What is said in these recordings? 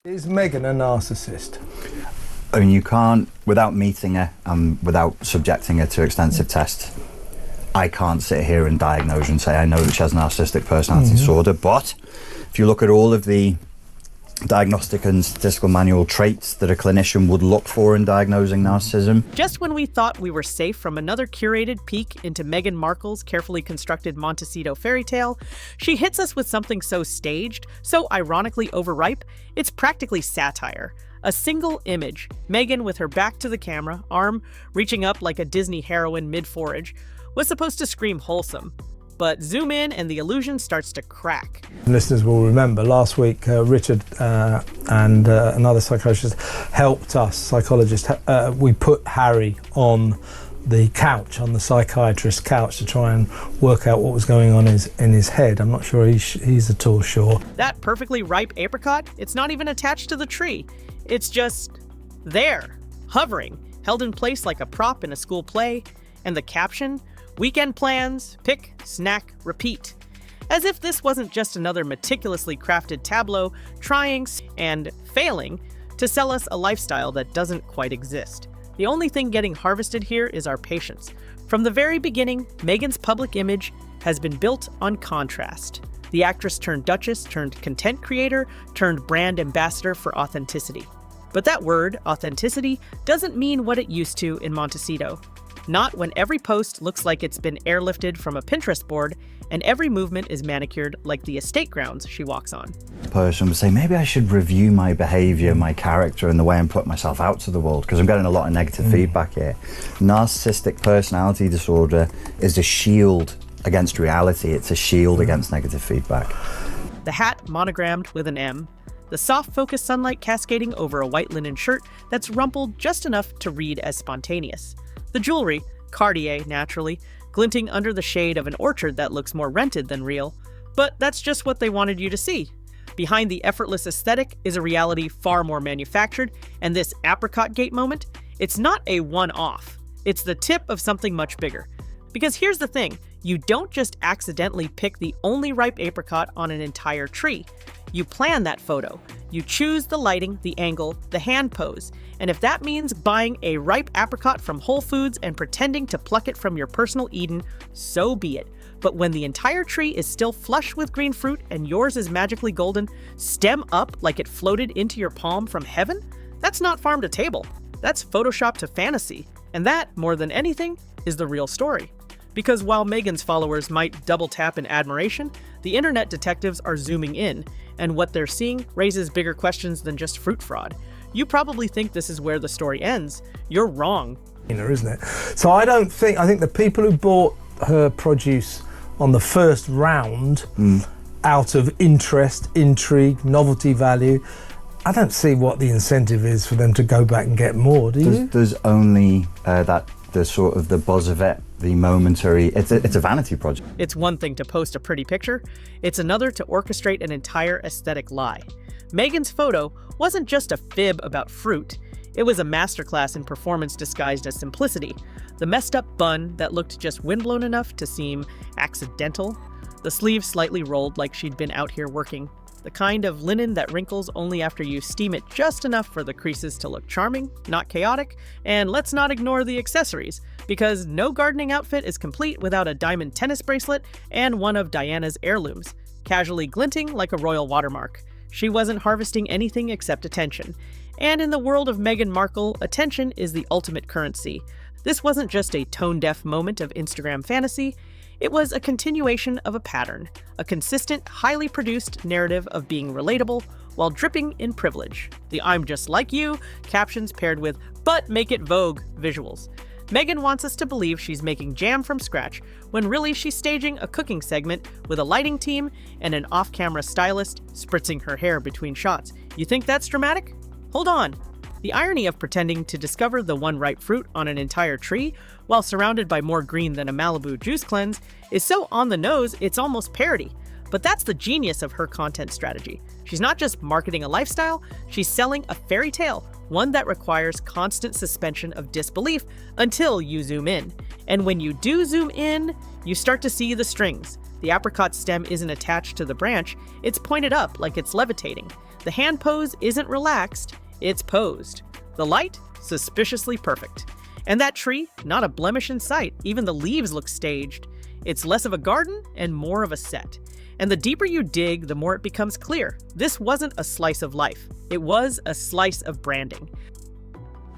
Is Meghan a narcissist? I mean, you can't, without meeting her and without subjecting her to extensive tests, I can't sit here and diagnose and say I know that she has narcissistic personality disorder. But if you look at all of the diagnostic and statistical manual traits that a clinician would look for in diagnosing narcissism. Just when we thought we were safe from another curated peek into Meghan Markle's carefully constructed Montecito fairy tale, she hits us with something so staged, so ironically overripe, it's practically satire. A single image, Meghan with her back to the camera, arm reaching up like a Disney heroine mid-forage, was supposed to scream wholesome. But zoom in and the illusion starts to crack. Listeners will remember last week Richard and another psychologist helped us, psychologist, we put Harry on the couch, on the psychiatrist's couch, to try and work out what was going on in his head. I'm not sure he's at all sure. That perfectly ripe apricot, it's not even attached to the tree. It's just there, hovering, held in place like a prop in a school play. And the caption? Weekend plans, pick, snack, repeat. As if this wasn't just another meticulously crafted tableau trying and failing to sell us a lifestyle that doesn't quite exist. The only thing getting harvested here is our patience. From the very beginning, Meghan's public image has been built on contrast. The actress turned duchess, turned content creator, turned brand ambassador for authenticity. But that word, authenticity, doesn't mean what it used to in Montecito. Not when every post looks like it's been airlifted from a Pinterest board and every movement is manicured like the estate grounds she walks on. The person would say, maybe I should review my behavior, my character, and the way I'm putting myself out to the world, because I'm getting a lot of negative feedback here. Narcissistic personality disorder is a shield against reality. It's a shield against negative feedback. The hat monogrammed with an M. The soft focused sunlight cascading over a white linen shirt that's rumpled just enough to read as spontaneous. The jewelry, Cartier naturally, glinting under the shade of an orchard that looks more rented than real. But that's just what they wanted you to see. Behind the effortless aesthetic is a reality far more manufactured, and this apricot gate moment, it's not a one-off. It's the tip of something much bigger. Because here's the thing, you don't just accidentally pick the only ripe apricot on an entire tree. You plan that photo. You choose the lighting, the angle, the hand pose. And if that means buying a ripe apricot from Whole Foods and pretending to pluck it from your personal Eden, so be it. But when the entire tree is still flush with green fruit and yours is magically golden, stem up like it floated into your palm from heaven? That's not farm to table. That's Photoshop to fantasy. And that, more than anything, is the real story. Because while Meghan's followers might double tap in admiration, the internet detectives are zooming in, and what they're seeing raises bigger questions than just fruit fraud. You probably think this is where the story ends. You're wrong. Isn't it? So I think the people who bought her produce on the first round out of interest, intrigue, novelty value, I don't see what the incentive is for them to go back and get more, do you? There's only the sort of the buzz of it, the momentary, it's a vanity project. It's one thing to post a pretty picture, it's another to orchestrate an entire aesthetic lie. Meghan's photo wasn't just a fib about fruit, it was a masterclass in performance disguised as simplicity. The messed up bun that looked just windblown enough to seem accidental, the sleeves slightly rolled like she'd been out here working, the kind of linen that wrinkles only after you steam it just enough for the creases to look charming, not chaotic, and let's not ignore the accessories, because no gardening outfit is complete without a diamond tennis bracelet and one of Diana's heirlooms, casually glinting like a royal watermark. She wasn't harvesting anything except attention. And in the world of Meghan Markle, attention is the ultimate currency. This wasn't just a tone-deaf moment of Instagram fantasy, it was a continuation of a pattern, a consistent, highly produced narrative of being relatable while dripping in privilege. The "I'm just like you" captions paired with "but make it Vogue" visuals. Meghan wants us to believe she's making jam from scratch, when really she's staging a cooking segment with a lighting team and an off-camera stylist spritzing her hair between shots. You think that's dramatic? Hold on. The irony of pretending to discover the one ripe fruit on an entire tree while surrounded by more green than a Malibu juice cleanse is so on the nose it's almost parody. But that's the genius of her content strategy. She's not just marketing a lifestyle, she's selling a fairy tale, one that requires constant suspension of disbelief until you zoom in. And when you do zoom in, you start to see the strings. The apricot stem isn't attached to the branch, it's pointed up like it's levitating. The hand pose isn't relaxed, it's posed. The light, suspiciously perfect. And that tree, not a blemish in sight, even the leaves look staged. It's less of a garden and more of a set. And the deeper you dig, the more it becomes clear. This wasn't a slice of life. It was a slice of branding.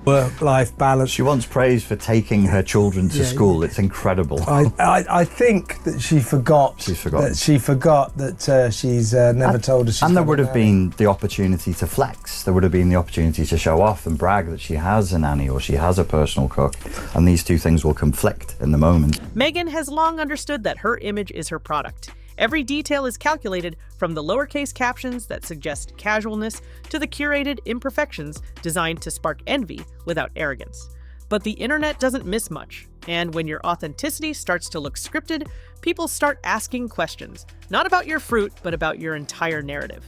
Work-life balance. She wants praise for taking her children to school. It's incredible. I think that she forgot. She's forgotten. That she forgot that she's never told us. And there would have been the opportunity to flex. There would have been the opportunity to show off and brag that she has a nanny or she has a personal cook. And these two things will conflict in the moment. Meghan has long understood that her image is her product. Every detail is calculated, from the lowercase captions that suggest casualness to the curated imperfections designed to spark envy without arrogance. But the internet doesn't miss much, and when your authenticity starts to look scripted, people start asking questions, not about your fruit, but about your entire narrative.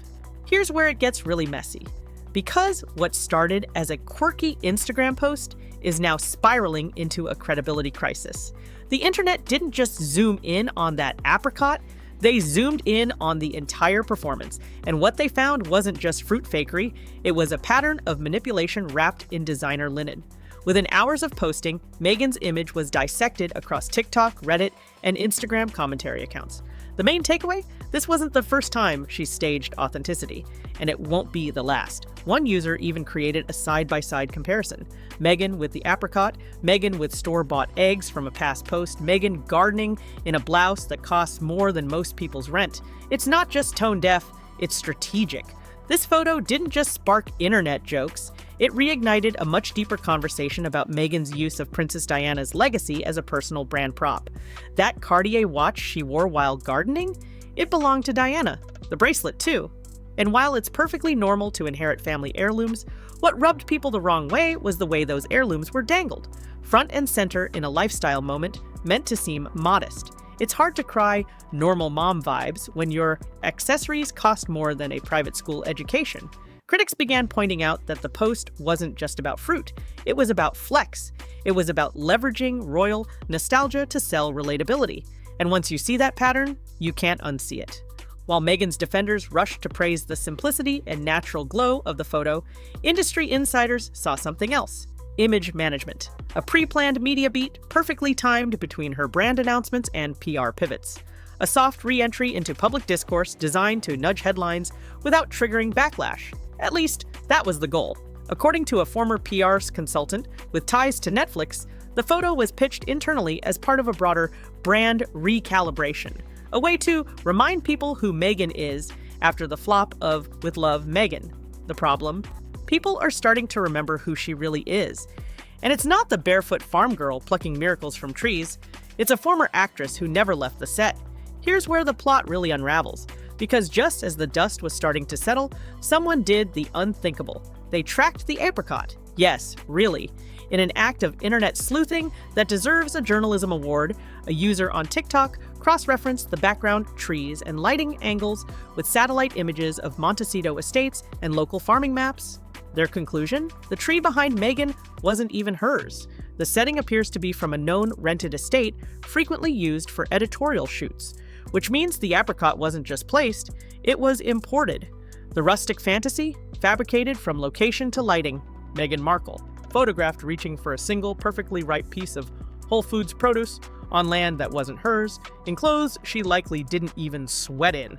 Here's where it gets really messy. Because what started as a quirky Instagram post is now spiraling into a credibility crisis. The internet didn't just zoom in on that apricot, they zoomed in on the entire performance, and what they found wasn't just fruit fakery, it was a pattern of manipulation wrapped in designer linen. Within hours of posting, Meghan's image was dissected across TikTok, Reddit, and Instagram commentary accounts. The main takeaway? This wasn't the first time she staged authenticity, and it won't be the last. One user even created a side-by-side comparison. Meghan with the apricot, Meghan with store-bought eggs from a past post, Meghan gardening in a blouse that costs more than most people's rent. It's not just tone deaf, it's strategic. This photo didn't just spark internet jokes, it reignited a much deeper conversation about Meghan's use of Princess Diana's legacy as a personal brand prop. That Cartier watch she wore while gardening? It belonged to Diana. The bracelet, too. And while it's perfectly normal to inherit family heirlooms, what rubbed people the wrong way was the way those heirlooms were dangled, front and center in a lifestyle moment meant to seem modest. It's hard to cry normal mom vibes when your accessories cost more than a private school education. Critics began pointing out that the post wasn't just about fruit, it was about flex. It was about leveraging royal nostalgia to sell relatability. And once you see that pattern, you can't unsee it. While Meghan's defenders rushed to praise the simplicity and natural glow of the photo, industry insiders saw something else: image management. A pre-planned media beat perfectly timed between her brand announcements and PR pivots. A soft re-entry into public discourse designed to nudge headlines without triggering backlash. At least, that was the goal. According to a former PR consultant with ties to Netflix, the photo was pitched internally as part of a broader brand recalibration, a way to remind people who Meghan is after the flop of With Love, Meghan. The problem? People are starting to remember who she really is. And it's not the barefoot farm girl plucking miracles from trees. It's a former actress who never left the set. Here's where the plot really unravels. Because just as the dust was starting to settle, someone did the unthinkable. They tracked the apricot. Yes, really. In an act of internet sleuthing that deserves a journalism award, a user on TikTok cross-referenced the background trees and lighting angles with satellite images of Montecito estates and local farming maps. Their conclusion? The tree behind Meghan wasn't even hers. The setting appears to be from a known rented estate frequently used for editorial shoots, which means the apricot wasn't just placed, it was imported. The rustic fantasy? Fabricated from location to lighting. Meghan Markle, photographed reaching for a single perfectly ripe piece of Whole Foods produce on land that wasn't hers, in clothes she likely didn't even sweat in.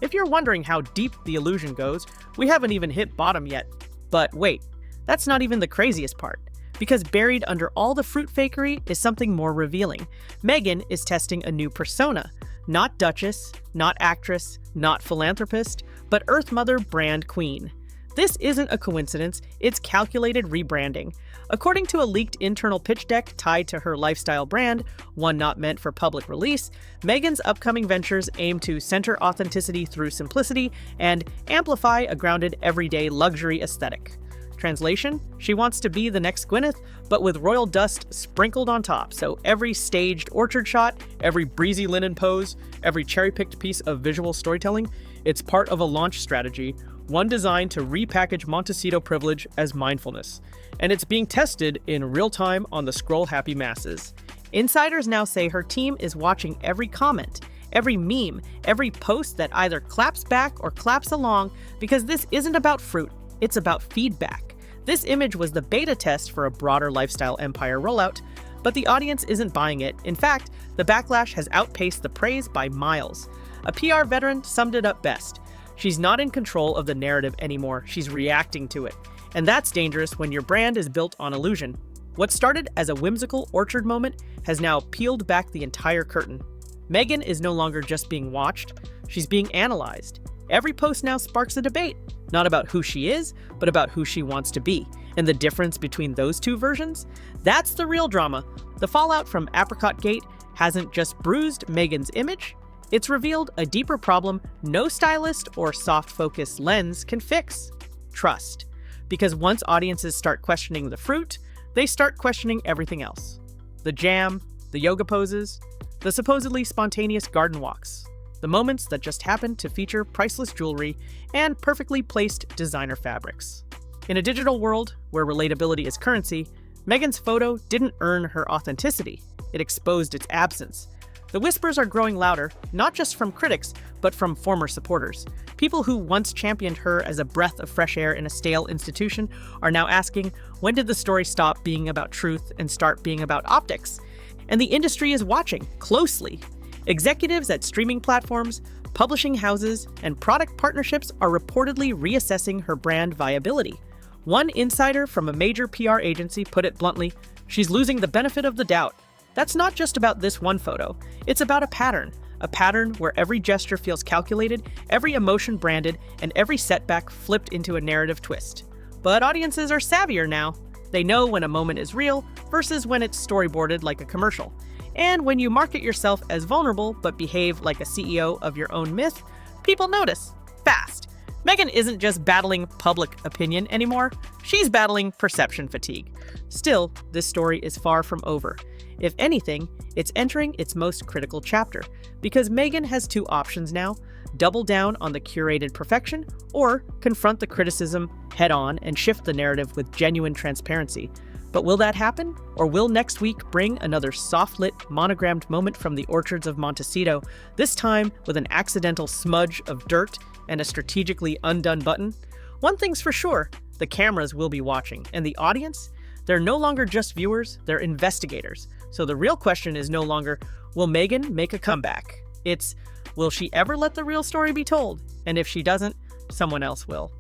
If you're wondering how deep the illusion goes, we haven't even hit bottom yet. But wait, that's not even the craziest part. Because buried under all the fruit fakery is something more revealing. Meghan is testing a new persona. Not duchess, not actress, not philanthropist, but Earth Mother brand queen. This isn't a coincidence, it's calculated rebranding. According to a leaked internal pitch deck tied to her lifestyle brand, one not meant for public release, Meghan's upcoming ventures aim to center authenticity through simplicity and amplify a grounded, everyday luxury aesthetic. Translation? She wants to be the next Gwyneth, but with royal dust sprinkled on top, so every staged orchard shot, every breezy linen pose, every cherry-picked piece of visual storytelling, it's part of a launch strategy, one designed to repackage Montecito privilege as mindfulness. And it's being tested in real time on the scroll-happy masses. Insiders now say her team is watching every comment, every meme, every post that either claps back or claps along, because this isn't about fruit, it's about feedback. This image was the beta test for a broader lifestyle empire rollout, but the audience isn't buying it. In fact, the backlash has outpaced the praise by miles. A PR veteran summed it up best. She's not in control of the narrative anymore, she's reacting to it. And that's dangerous when your brand is built on illusion. What started as a whimsical orchard moment has now peeled back the entire curtain. Meghan is no longer just being watched, she's being analyzed. Every post now sparks a debate, not about who she is, but about who she wants to be. And the difference between those two versions? That's the real drama. The fallout from Apricot Gate hasn't just bruised Meghan's image, it's revealed a deeper problem no stylist or soft-focus lens can fix: trust. Because once audiences start questioning the fruit, they start questioning everything else. The jam, the yoga poses, the supposedly spontaneous garden walks, the moments that just happen to feature priceless jewelry and perfectly placed designer fabrics. In a digital world where relatability is currency, Meghan's photo didn't earn her authenticity, it exposed its absence. The whispers are growing louder, not just from critics, but from former supporters. People who once championed her as a breath of fresh air in a stale institution are now asking, when did the story stop being about truth and start being about optics? And the industry is watching closely. Executives at streaming platforms, publishing houses, and product partnerships are reportedly reassessing her brand viability. One insider from a major PR agency put it bluntly, she's losing the benefit of the doubt. That's not just about this one photo, it's about a pattern where every gesture feels calculated, every emotion branded, and every setback flipped into a narrative twist. But audiences are savvier now. They know when a moment is real versus when it's storyboarded like a commercial. And when you market yourself as vulnerable but behave like a CEO of your own myth, people notice fast. Meghan isn't just battling public opinion anymore, she's battling perception fatigue. Still, this story is far from over. If anything, it's entering its most critical chapter, because Meghan has two options now: double down on the curated perfection, or confront the criticism head-on and shift the narrative with genuine transparency. But will that happen? Or will next week bring another soft-lit, monogrammed moment from the orchards of Montecito, this time with an accidental smudge of dirt and a strategically undone button? One thing's for sure, the cameras will be watching, and the audience? They're no longer just viewers, they're investigators. So the real question is no longer, will Meghan make a comeback? It's, will she ever let the real story be told? And if she doesn't, someone else will.